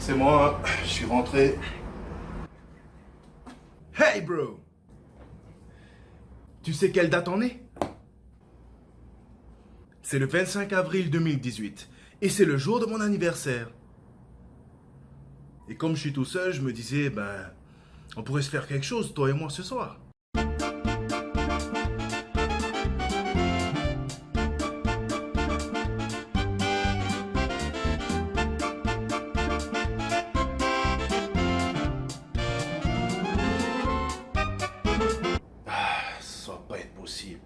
C'est moi, je suis rentré. Hey bro! Tu sais quelle date on est? C'est le 25 avril 2018 et c'est le jour de mon anniversaire. Et comme je suis tout seul, je me disais, on pourrait se faire quelque chose, toi et moi, ce soir. Ça va pas être possible.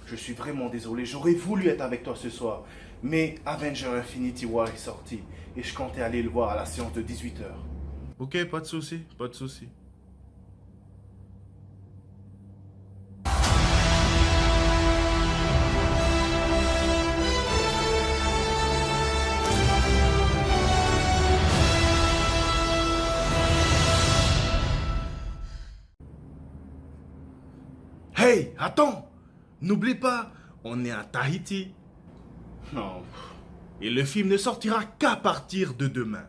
Je suis vraiment désolé. J'aurais voulu être avec toi ce soir. Mais Avenger Infinity War est sorti. Et je comptais aller le voir à la séance de 18h. Ok, pas de souci, pas de souci. Hey, attends! N'oublie pas, on est à Tahiti. Non. Et le film ne sortira qu'à partir de demain.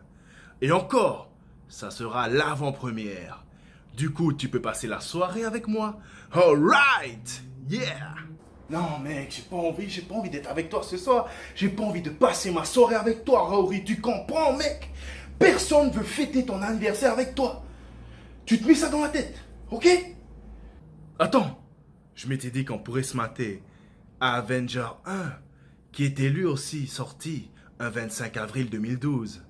Et encore, ça sera l'avant-première. Du coup, tu peux passer la soirée avec moi. Alright! Yeah! Non, mec, j'ai pas envie d'être avec toi ce soir. J'ai pas envie de passer ma soirée avec toi, Raouri. Tu comprends, mec? Personne veut fêter ton anniversaire avec toi. Tu te mets ça dans la tête, ok? Attends, je m'étais dit qu'on pourrait se mater à Avenger 1, qui était lui aussi sorti un 25 avril 2012.